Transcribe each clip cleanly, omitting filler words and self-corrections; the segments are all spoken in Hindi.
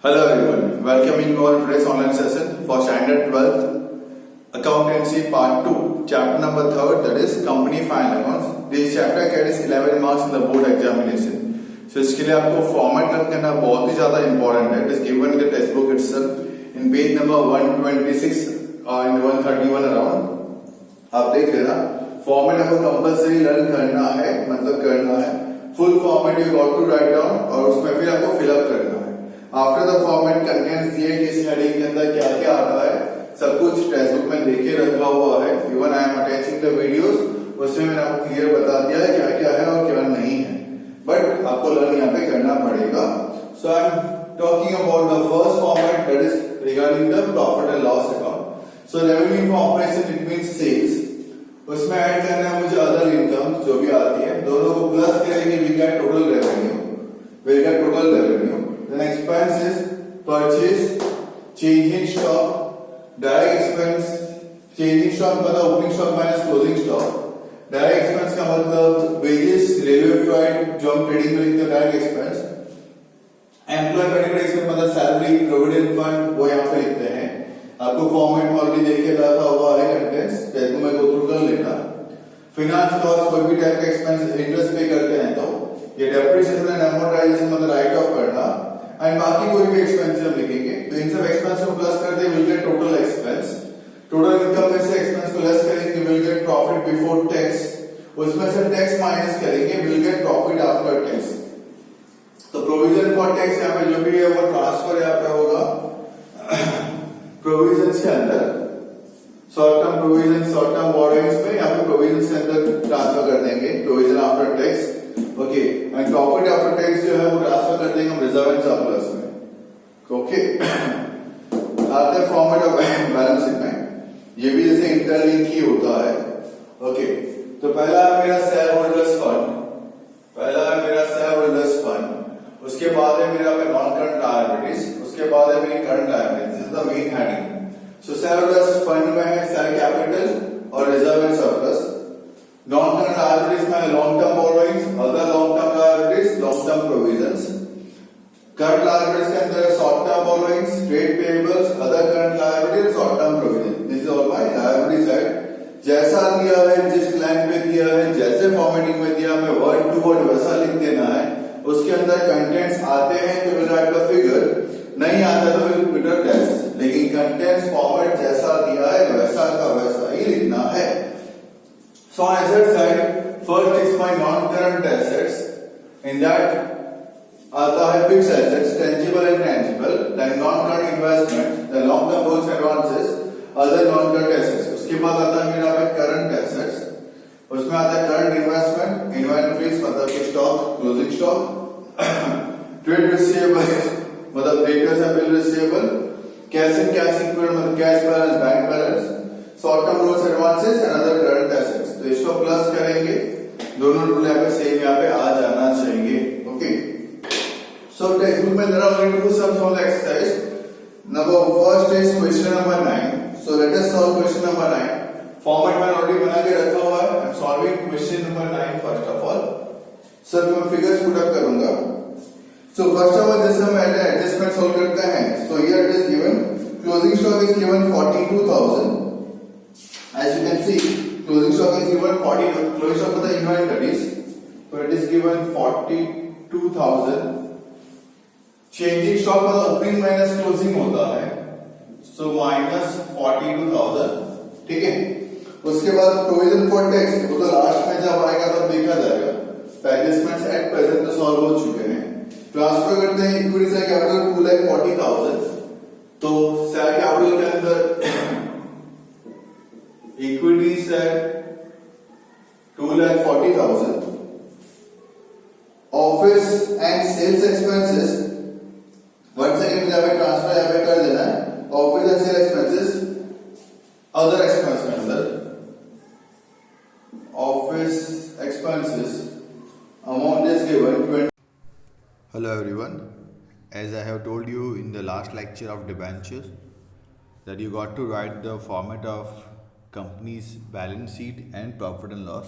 Hello everyone, welcoming you all to today's online session for Standard 12 Accountancy Part 2, Chapter number 3rd, that is Company Final Accounts. This chapter carries 11 marks in the board examination. So इसके लिए आपको फॉर्मेट लर्न करना बहुत ही ज्यादा इंपॉर्टेंट है. It is given in the textbook itself in page number 126 और in 131 around. आप देख लेना. फॉर्मेट आपको कंपल्सरी लर्न करना है, मतलब करना है. Full format you got to write down और उसमें फिर आपको फिलअप करना है. आफ्टर द फॉर्मेट कंटेंट्स दिए किस हेडिंग के अंदर क्या क्या आता है सब कुछ टेक्स्ट बुक में देके रखा हुआ है. Even I am attaching the videos, उसमें मैंने आपको क्लियर बता दिया है क्या क्या है और क्या नहीं है. बट आपको लर्न यहाँ पे करना पड़ेगा. So I am talking about the first format that is regarding the profit and loss account. So revenue from operation it means sales. उसमें ऐड करना है मुझे अदर इनकम जो भी आती है, दोनों को प्लस करेंगे we get total revenue. We get total revenue. Then expenses, purchase, change in stock, direct expense, change in stock मतलब opening stock minus closing stock. Direct expense का मतलब wages, railway fare जो हम ट्रेडिंग में लिखते हैं direct expense. Employee benefit expense मतलब salary, provident fund वो यहाँ पे लिखते हैं. आपको फॉर्मेट में ऑलरेडी देखे रखा हुआ है कंटेंट्स, जैसे मैं गो थ्रू कर लेता. फिनांस कॉस्ट कोई भी टाइप का एक्सपेंस इंटरेस्ट पे करते हैं तो ये डेप्रिसिएशन एंड अमोर्टाइजेशन मतलब राइट ऑफ करना एंड बाकी कोई भी एक्सपेंस हम लिखेंगे तो इन सब एक्सपेंस को प्लस करते will get total expense. Total income में से एक्सपेंस को लेस करेंगे will get profit before tax. उसमें से टैक्स माइनस करेंगे will get profit after tax. तो प्रोविजन फॉर टैक्स यहाँ पे जो भी है वो ट्रांसफर यहाँ पे होगा प्रोविजन के अंदर. Short term provision short term borrowings में यहाँ पे प्रोविजन के अंदर ट्रांसफर कर देंगे provision after tax. Okay and profit after tax जो है वो ट्रांसफर कर देंगे हम रिजर्व एंड सरप्लस में. ओके आते हैं फॉर्मेट ऑफ बैलेंस शीट में. ये भी जैसे इंटरलिंक ही होता है. ओके तो पहला है मेरा शेयर होल्डर्स फंड. पहला है मेरा शेयर होल्डर्स फंड. उसके बाद है मेरा नॉन करंट लायबिलिटीज. उसके बाद है मेरी current liabilities. This is the main heading. So share holders fund में है शेयर कैपिटल और reserve and surplus. Non current liabilities में long term borrowings, other long term liabilities, long term provisions. Current liabilities के अंदर short term borrowings, trade payables, other current liabilities, short term provision. This is all my liability side. जैसा दिया है, जिस लाइन पे दिया है, जैसे फॉर्मेटिंग में दिया है, वर्ड टू वर्ड वैसा लिख देना है. उसके अंदर कंटेंट्स आते हैं तो विल राइट द फिगर, नहीं आता तो विल पुट द टेक्स्ट. लेकिन कंटेंट्स फॉर्मेट जैसा दिया है वैसा का वैसा ही लिखना है. So on asset side, first is my non-current assets. In that, आता है fixed assets, tangible and tangible. Then non-current investment, the long-term loans advances, other non-current assets. उसके बाद आता है मेरा current assets. उसमें आता है current investment, inventories मतलब कि stock, closing stock, trade receivables मतलब debtors and bill receivable, cash and cash equivalent मतलब cash balance, bank balance, short-term loans advances and other current assets. तो इसको प्लस करेंगे, दोनों रूल यहाँ पे सेम यहाँ पे आ जाना चाहिए. ओके सो टेक्स्ट बुक में जरा only two sums from the exercise. Number first is question number 9. So let us solve question number 9. Format मैंने ऑलरेडी बना के रखा हुआ है. I am solving question number 9 first of all. Sir मैं फिगर्स पुट अप करूंगा. सो फर्स्ट ऑफ ऑल जैसे हम एडजस्टमेंट सॉल्व करते हैं. So here it is given closing stock is given 42000. as you can see closing stock is given 40. Closing stock मतलब inventories, so it is given 42,000. Changing stock मतलब opening minus closing होता है, so minus 42,000. ठीक है. उसके बाद provision for tax वो तो लास्ट में जब आएगा तब देखा जाएगा. एडजस्टमेंट्स एट प्रेजेंट तो सॉल्व हो चुके हैं. ट्रांसफर करते हैं इक्विटी से कैपिटल 2,40,000. तो शेयर कैपिटल के अंदर इक्विटी से 2,40,000. Office and sales expenses one second जब ट्रांसफर यहाँ पे कर देना है. Office and sales expenses other expense के अंदर office expenses amount is given 20. Hello everyone, as I have told you in the last lecture of debentures that you got to write the format of company's balance sheet and profit and loss.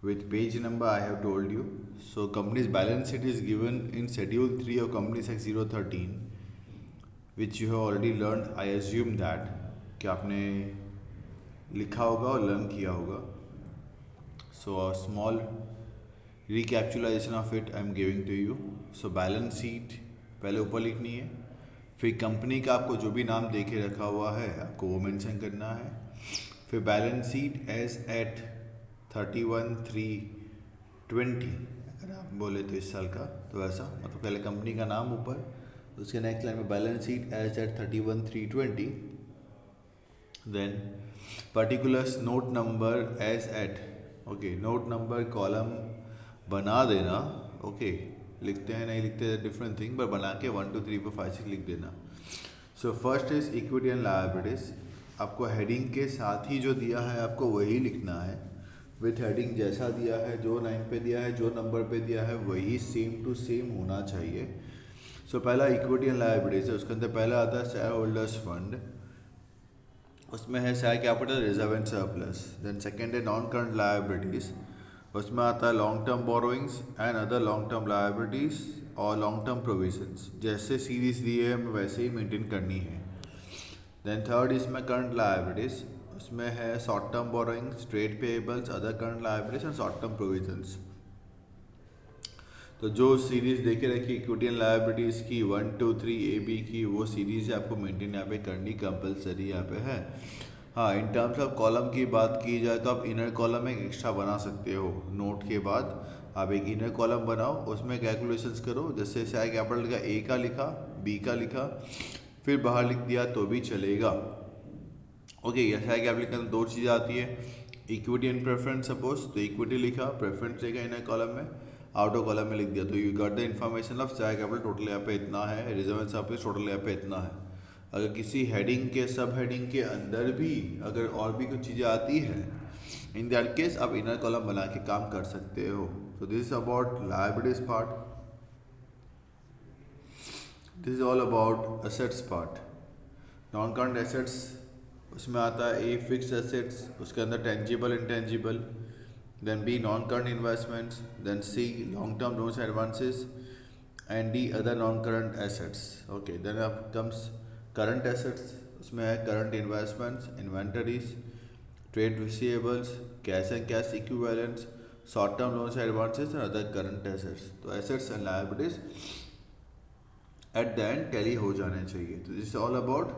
with page number I have told you. So company's balance sheet is given in schedule 3 of Companies Act 013, which you have already learned. I assume that कि आपने लिखा होगा और लर्न किया होगा. So a small recapitulation of it I am giving to you. So balance sheet पहले ऊपर लिखनी है, फिर कंपनी का आपको जो भी नाम दे के रखा हुआ है आपको वो मेंशन करना है. फिर बैलेंस शीट एज एट 31/3/20 अगर आप बोले तो इस साल का, तो ऐसा मतलब पहले कंपनी का नाम ऊपर, उसके नेक्स्ट लाइन में balance sheet as at 31/3/20. Then particulars note number as at, okay, note number column बना देना. ओके, लिखते हैं नहीं लिखते डिफरेंट थिंग, पर बना के 1 2 3 4 5 6 लिख देना. So first is equity and liabilities. आपको हेडिंग के साथ ही जो दिया है आपको वही लिखना है, विथ हेडिंग जैसा दिया है, जो लाइन पे दिया है, जो नंबर पे दिया है, वही सेम टू सेम होना चाहिए. सो पहला इक्विटी एंड लायबिलिटीज है, उसके अंदर पहला आता है शेयर होल्डर्स फंड, उसमें है share capital reserve and surplus. Then second है नॉन करंट लायबिलिटीज, उसमें आता है long term borrowings and other long term liabilities और लॉन्ग टर्म प्रोविजंस. जैसे सीरीज दिए है हमें वैसे ही मेंटेन करनी है. देन थर्ड इसमें करंट लायबिलिटीज, उसमें है short term borrowings, trade payables, other current liabilities and short term provisions. तो जो सीरीज देखे रखी इक्विटी एंड लायबिलिटीज की 1 2 3 AB की, वो सीरीज आपको मेंटेन यहाँ पे करनी कंपलसरी यहाँ पे है. हाँ, इन टर्म्स ऑफ कॉलम की बात की जाए तो आप इनर कॉलम एक एक्स्ट्रा बना सकते हो. नोट के बाद आप एक इनर कॉलम बनाओ, उसमें कैलकुलेशंस करो. जैसे शेयर कैपिटल का A का लिखा, B का लिखा, फिर बाहर लिख दिया तो भी चलेगा. ओके, शेयर कैपिटल के अंदर दो चीज़ें आती है, इक्विटी एंड प्रेफरेंस. सपोज तो इक्विटी लिखा, प्रेफरेंस लेगा इनर कॉलम में, आउटर कॉलम में लिख दिया, तो you got the information of share capital total यहाँ पे इतना है, रिजर्व एंड सरप्लस टोटल यहाँ पे इतना है. अगर किसी हेडिंग के सब हेडिंग के अंदर भी अगर और भी कुछ चीज़ें आती है, इन दैट केस आप इनर कॉलम बना के काम कर सकते हो. So this is about liabilities part. This is all about assets part. Non current assets, उसमें आता है A फिक्स्ड एसेट्स, उसके अंदर tangible intangible, then B non-current investments, then C long-term loans and advances, and D other non-current assets. Okay, then up comes current assets, उसमें है current investments, inventories, trade receivables, cash and cash equivalents, short-term loans and advances and other current assets. तो assets and liabilities at the end tally हो जाने चाहिए. तो this is all about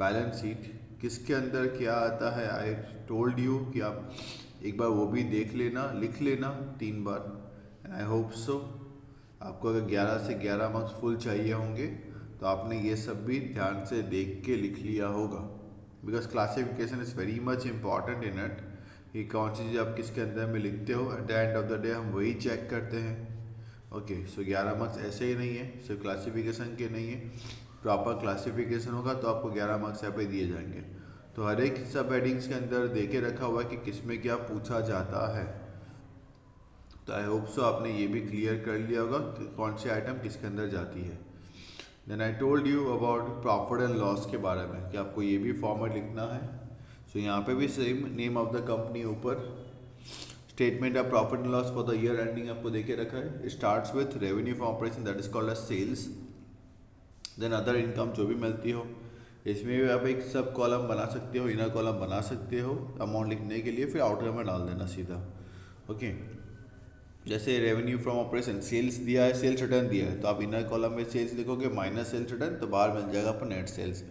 balance sheet. किसके अंदर क्या आता है, I told you कि आप एक बार वो भी देख लेना, लिख लेना 3 बार. एंड आई होप सो आपको अगर 11 से 11 मार्क्स फुल चाहिए होंगे तो आपने ये सब भी ध्यान से देख के लिख लिया होगा. Because classification is very much important in it, कि कौन सी चीज़ आप किसके अंदर में लिखते हो. At the end of the day हम वही चेक करते हैं. ओके, सो 11 मार्क्स ऐसे ही नहीं है, सिर्फ क्लासिफिकेशन के नहीं है. प्रॉपर क्लासिफिकेशन होगा तो आपको 11 मार्क्स यहाँ पे दिए जाएंगे. तो हर एक सब हेडिंग्स के अंदर देके रखा हुआ है कि किस में क्या पूछा जाता है. तो आई होप सो आपने ये भी क्लियर कर लिया होगा कि कौन सी आइटम किसके अंदर जाती है. Then I told you about profit and loss के बारे में कि आपको ये भी फॉर्मेट लिखना है. सो यहाँ पे भी same name of the company ऊपर, statement of profit and loss for the year ending आपको देके रखा है. Starts with revenue from operation that is called as sales. Then other income जो भी मिलती हो, इसमें भी आप एक सब कॉलम बना सकते हो, इनर कॉलम बना सकते हो अमाउंट लिखने के लिए, फिर आउटर में डाल देना सीधा. ओके, जैसे रेवेन्यू फ्रॉम ऑपरेशन सेल्स दिया है, सेल्स रिटर्न दिया है, तो आप इनर कॉलम में सेल्स लिखोगे माइनस सेल्स रिटर्न, तो बाहर मिल जाएगा आपको नेट सेल्स.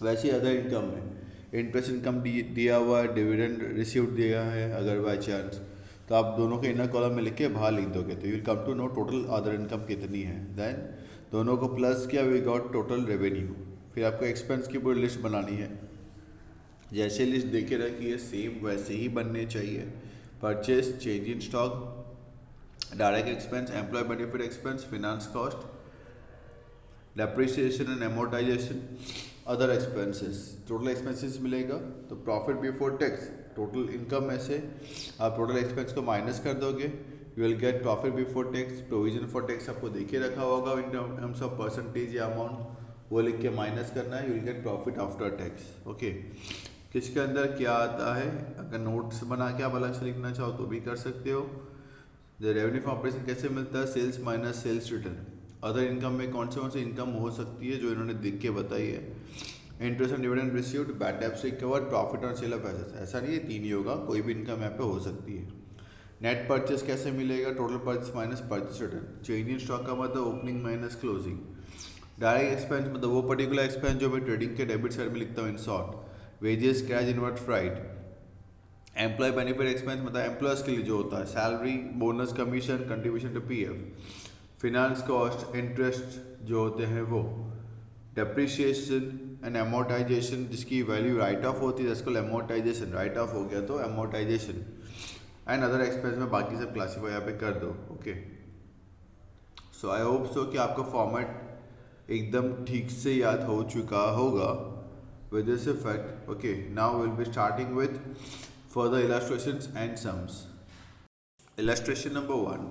वैसे अदर इनकम में इंटरेस्ट इनकम दिया हुआ है, डिविडेंड रिसीव्ड दिया है अगर बाई चांस, तो आप दोनों के इनर कॉलम में लिख के बाहर लिख दोगे तो you will come to know total other income कितनी है. देन दोनों को प्लस किया, वी गॉट टोटल रेवेन्यू. फिर आपको एक्सपेंस की पूरी लिस्ट बनानी है, जैसे लिस्ट देखे रखी है सेम वैसे ही बनने चाहिए. Purchase, change in stock, direct expense, employee benefit expense, finance cost, depreciation and amortisation, other expenses. Total expenses मिलेगा तो profit before tax, total income में से आप टोटल एक्सपेंस को माइनस कर दोगे, you will get profit before tax. Provision for tax आपको देखे रखा होगा इन टर्म्स ऑफ परसेंटेज या अमाउंट, वो लिख के माइनस करना है, you will get profit after tax. Okay, किसके अंदर क्या आता है, अगर नोट्स बना के आप अलग से लिखना चाहो तो भी कर सकते हो। द रेवेन्यू फ्रॉम ऑपरेशन कैसे मिलता है, sales minus sales return. Other income में कौन से इनकम हो सकती है जो इन्होंने लिख के बताई है। Interest and dividend received, bad debts recovered, profit और सेल ऑफ एसेट्स। ऐसा नहीं है तीन ही होगा, कोई भी इनकम यहाँ पे हो सकती है। नेट परचेस कैसे मिलेगा, total purchase minus purchase return. Change in stock का मतलब opening minus closing. Direct expense मतलब वो पर्टिकुलर एक्सपेंस जो मैं ट्रेडिंग के डेबिट साइड में लिखता हूँ in short. Wages cash inward freight. Employee benefit expense मतलब एम्प्लॉयज के लिए जो होता है, salary bonus commission contribution to PF. Finance cost interest जो होते हैं वो। डेप्रिसिएशन एंड एमोर्टाइजेशन जिसकी वैल्यू राइट ऑफ होती है जिसको एमोर्टाइजेशन, राइट ऑफ हो गया तो एमोर्टाइजेशन। एंड अदर एक्सपेंस में बाकी सब क्लासीफाई यहाँ पे कर दो। Okay, so I hope so कि आपका फॉर्मेट एकदम ठीक से याद हो चुका होगा with this effect. Okay, now we'll be starting with further illustrations and sums. Illustration number 1.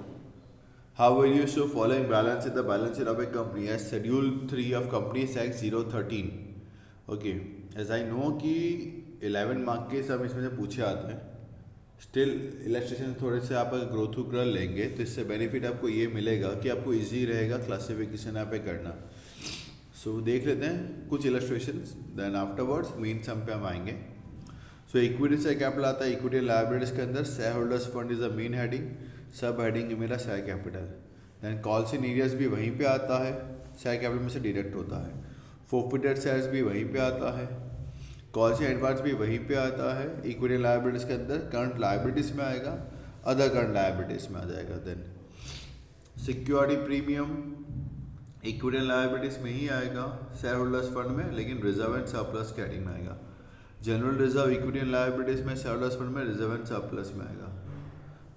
How will you show following balance in the balance sheet of a company as schedule 3 of companies act 013. Okay, as I know कि 11 मार्क के सब इसमें से पूछे आते हैं, स्टिल इलस्ट्रेशन थोड़े से आप अगर ग्रो थ्रू कर लेंगे तो इससे बेनिफिट आपको ये मिलेगा कि आपको इजी रहेगा क्लासिफिकेशन यहाँ पे करना। सो देख लेते हैं कुछ इलस्ट्रेशंस, देन आफ्टरवर्ड्स मेन सम पे हम आएंगे। सो इक्विटी से कैपिटल आता है, इक्विटी लायबिलिटीज के अंदर share holders fund is the main heading, sub heading है मेरा share capital. Then calls in arrears भी वहीं पे आता है, शेयर कैपिटल में से डिडक्ट होता है। फोरफिटेड शेयर्स भी वहीं पे आता है, कॉल्स इन एडवांस भी वहीं पे आता है। इक्विटी लायबिलिटीज के अंदर करंट लायबिलिटीज में आएगा, अदर करंट लायबिलिटीज में आ जाएगा। Then security premium equity liabilities में ही आएगा, शेयर होल्डर्स फंड में, लेकिन रिजर्व एंड सरप्लस के हेडिंग में आएगा। General reserve equity and liabilities में, शेयर होल्डर्स फंड में रिजर्व एंड सरप्लस में आएगा।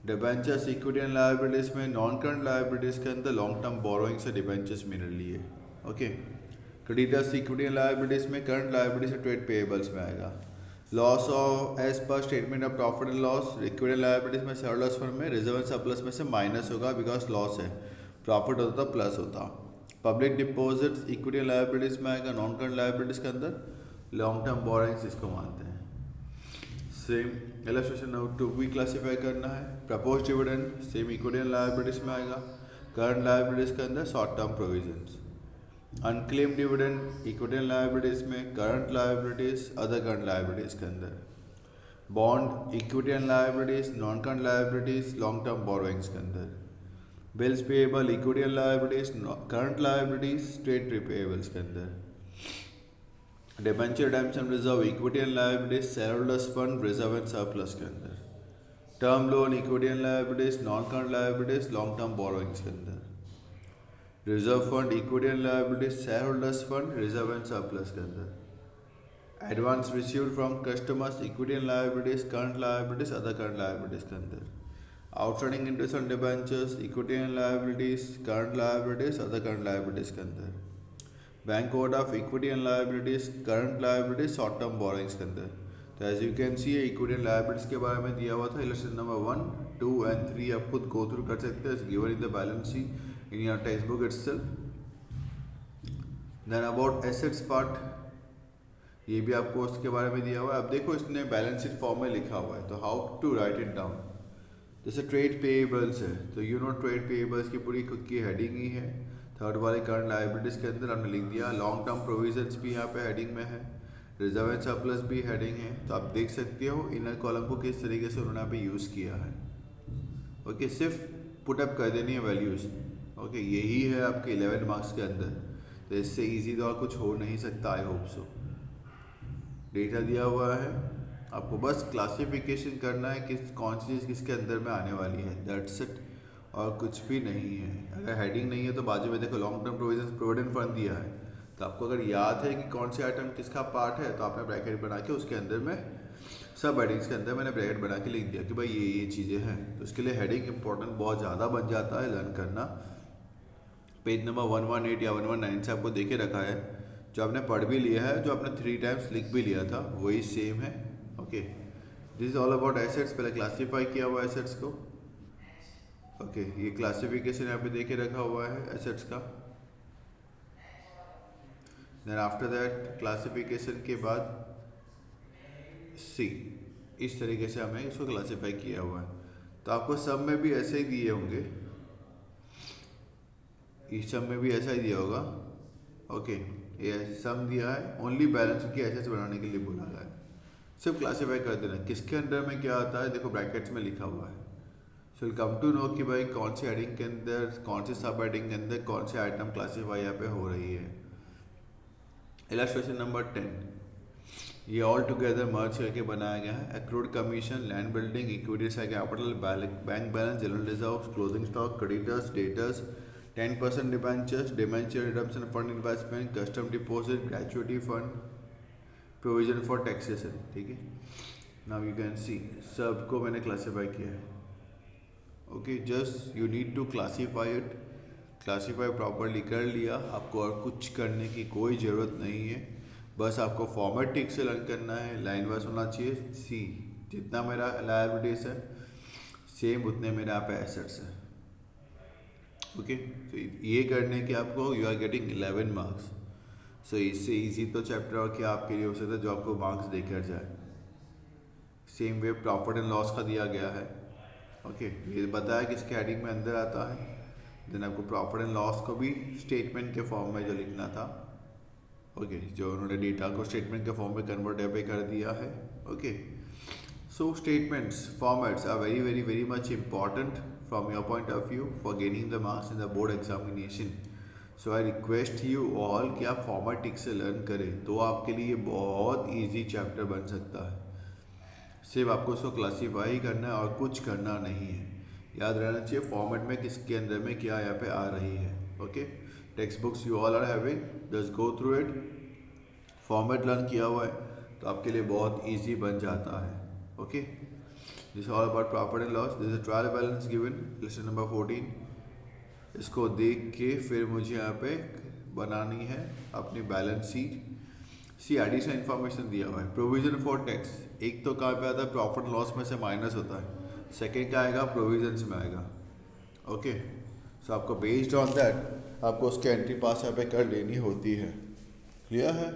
डिबेंचर्स इक्विटी एंड लायबिलिटीज में, नॉन करंट लायबिलिटीज के अंदर लॉन्ग टर्म बोरोइंग से डिबेंचर्स मेरे लिए। Okay, creditors equity and liabilities में, करंट लायबिलिटीज से ट्रेड पेएबल्स में आएगा। Loss of as per statement of profit and loss equity and liabilities में, शेयर होल्डर्स फंड में, रिजर्व एंड सरप्लस में से माइनस होगा बिकॉज लॉस है, प्रॉफिट होता तो प्लस होता। पब्लिक डिपॉजिट्स इक्विटी लायबिलिटीज में आएगा, नॉन करंट लायबिलिटीज के अंदर लॉन्ग टर्म बोरोइंग्स इसको मानते हैं। सेम इलस्ट्रेशन नंबर 2 भी क्लासीफाई करना है। Propose dividend same equity liabilities में आएगा, करंट लायबिलिटीज के अंदर short term provisions. Unclaim dividend equity liabilities में, current liabilities other current liabilities के अंदर। Bond equity and liabilities, non current liabilities long term borrowings के अंदर। Bills payable equity and liabilities, current liabilities trade payables के अंदर। Debenture redemption reserve equity and liabilities, share holders fund reserve and surplus के अंदर। Term loan equity and liabilities, non current liabilities long term borrowings के अंदर। Reserve fund equity and liabilities, share holders fund reserve and surplus के अंदर। Advance received from customers equity and liabilities, current liabilities other current liabilities के अंदर। Outstanding interest on debentures equity and liabilities, current liabilities other current liabilities के अंदर। बैंक ओवर ऑफ equity and liabilities, current liabilities short term borrowings के अंदर। तो as you can see equity and liabilities के बारे में दिया हुआ था। इलस्ट्रेशन नंबर 1, 2 एंड 3 आप खुद गो थ्रू कर सकते हैं, given in the balance sheet in your text book itself. Then about assets part, ये भी आपको उसके बारे में दिया हुआ है। अब देखो इसने बैलेंस शीट फॉर्म में लिखा हुआ है, तो how to write it down. जैसे ट्रेड पेएबल्स है तो यू नो ट्रेड पेएबल्स की पूरी खुद की हेडिंग ही है। थर्ड वाले करंट लायबिलिटीज के अंदर हमने लिख दिया। लॉन्ग टर्म प्रोविजंस भी यहाँ पे हेडिंग में है, रिजर्व एंड सरप्लस भी हेडिंग है। तो आप देख सकते हो इनर कॉलम को किस तरीके से उन्होंने यहाँ पे यूज़ किया है। ओके, सिर्फ पुटअप कर देनी है वैल्यूज। ओके, यही है आपके 11 मार्क्स के अंदर, तो इससे ईजी तो और कुछ हो नहीं सकता। I hope so. डेटा दिया हुआ है, आपको बस क्लासिफिकेशन करना है किस कौन सी चीज़ किसके अंदर में आने वाली है, दैट्स इट, और कुछ भी नहीं है। अगर हेडिंग नहीं है तो बाजू में देखो long term provisions provident fund दिया है, तो आपको अगर याद है कि कौन से आइटम किसका पार्ट है तो आपने ब्रैकेट बना के उसके अंदर में सब हेडिंग्स के अंदर मैंने ब्रैकेट बना के लिख दिया कि भाई ये चीज़ें हैं। तो उसके लिए हेडिंग इंपॉर्टेंट बहुत ज़्यादा बन जाता है लर्न करना। पेज नंबर 118 या 119 से आपको देखे रखा है, जो आपने पढ़ भी लिया है, जो आपने 3 टाइम्स लिख भी लिया था, वही सेम है। Okay, this is all about assets. पहले क्लासीफाई किया हुआ एसेट्स को। ओके, ये क्लासिफिकेशन यहाँ पे देखे रखा हुआ है एसेट्स का। देन आफ्टर दैट क्लासिफिकेशन के बाद सी, इस तरीके से हमें इसको क्लासीफाई किया हुआ है। तो आपको सब में भी ऐसे ही दिए होंगे, इस सब में भी ऐसा ही दिया होगा। ओके, ये सम दिया है, ओनली बैलेंस की एसेट्स बनाने के लिए बोला गया है। सिर्फ क्लासीफाई कर देना किसके अंडर में क्या आता है, देखो ब्रैकेट्स में लिखा हुआ है। So will come to know कि भाई कौन सी हेडिंग के अंदर, कौन सी सब हेडिंग के अंदर कौन से आइटम क्लासीफाई यहाँ पे हो रही है। इलस्ट्रेशन नंबर 10, ये ऑल टुगेदर मर्ज करके बनाया गया है। Accrued commission, land building, equity से capital, bank balance, general reserve, closing stock, creditors, debtors, 10% debentures, debenture redemption fund investment, custom deposit, gratuity fund, provision for taxation. ठीक है, नाउ यू कैन सी सबको मैंने क्लासीफाई किया है। Okay, just you need to classify it, classify properly कर लिया, आपको और कुछ करने की कोई ज़रूरत नहीं है। बस आपको फॉर्मेट ठीक से लर्न करना है, लाइन वाइज होना चाहिए। सी, जितना मेरा लायबिलिटीज है सेम उतने मेरे यहाँ पे एसेट्स है। ओके, तो ये करने के आपको यू आर गेटिंग 11 मार्क्स। सो इससे इजी तो चैप्टर और क्या आपके लिए हो सकता है जो आपको मार्क्स देकर जाए। Same way profit and loss का दिया गया है। ओके, ये बताया किसके हेडिंग में अंदर आता है। देन आपको प्रॉफिट एंड लॉस को भी स्टेटमेंट के फॉर्म में जो लिखना था, ओके, जो उन्होंने डेटा को स्टेटमेंट के फॉर्म में कन्वर्ट पे कर दिया है। Okay, so statements formats are very very very much important from your point of view for gaining the marks in the board examination. So I request you all कि आप फॉर्मेट ठीक से लर्न करें, तो आपके लिए बहुत ईजी चैप्टर बन सकता है। सिर्फ आपको उसको क्लासीफाई करना है और कुछ करना नहीं है। याद रहना चाहिए फॉर्मेट में किसके अंदर में क्या यहाँ पे आ रही है। Okay, text books you all are having, just go through it. Format learn किया हुआ है तो आपके लिए बहुत इजी बन जाता है। Okay, this all about profit and loss. This is trial balance given, lesson number 14। इसको देख के फिर मुझे यहाँ पे बनानी है अपनी बैलेंस शीट। सी, एडिशनल इन्फॉर्मेशन दिया हुआ है। प्रोविजन फॉर टैक्स, एक तो कहाँ पे आता है, प्रॉफिट लॉस में से माइनस होता है। सेकेंड का आएगा प्रोविजंस में आएगा। ओके, सो आपको बेस्ड ऑन दैट आपको उसके एंट्री पास यहाँ पे कर लेनी होती है। क्लियर है?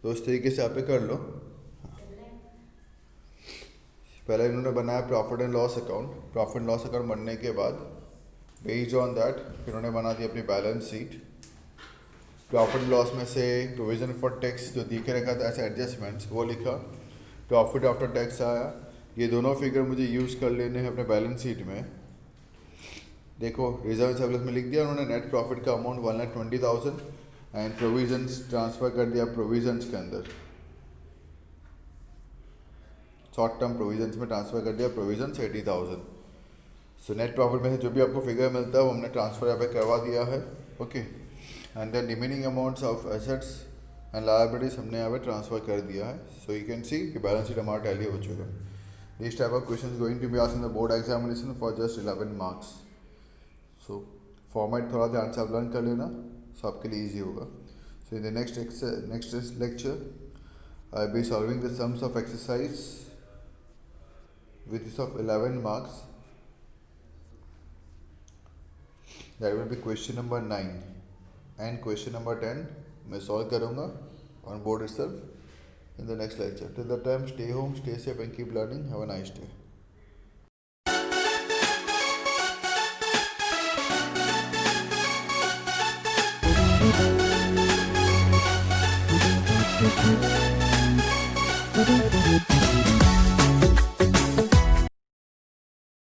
तो उस तरीके से यहाँ पे कर लो। पहले इन्होंने बनाया profit and loss account. Profit and loss account बनने के बाद बेस्ड ऑन दैट इन्होंने बना दी अपनी बैलेंस शीट। प्रॉफिट लॉस में से प्रोविजन फॉर टैक्स जो दिखे रखा था ऐसे एडजस्टमेंट्स वो लिखा, प्रॉफिट आफ्टर टैक्स आया। ये दोनों फिगर मुझे यूज़ कर लेने हैं अपने बैलेंस शीट में। देखो रिजर्व सर्विस में लिख दिया उन्होंने, नेट प्रॉफिट का अमाउंट 1,20,000 एंड प्रोविजंस ट्रांसफ़र कर दिया प्रोविजंस के अंदर, शॉर्ट टर्म प्रोविजंस में ट्रांसफ़र कर दिया प्रोविजंस 80,000। सो नेट प्रॉफिट में से जो भी आपको फिगर मिलता है वो हमने ट्रांसफ़र यहाँ पे करवा दिया है। Okay, and then remaining amounts of assets and liabilities हमने यहाँ पे ट्रांसफ़र कर दिया है। सो यू कैन सी कि बैलेंस शीट हमारा टैली हो चुका है। This type of question going to be asked in the board examination for just 11 marks. So format थोड़ा ध्यान से आप लर्न कर लेना, सो आपके लिए ईजी होगा। So in the next lecture I be solving the sums of exercise with of 11 marks. That will be question number 9 and question number 10 मैं सॉल्व करूँगा on board itself in the next lecture. Till that time, stay home, stay safe and keep learning. Have a nice day. Thank you.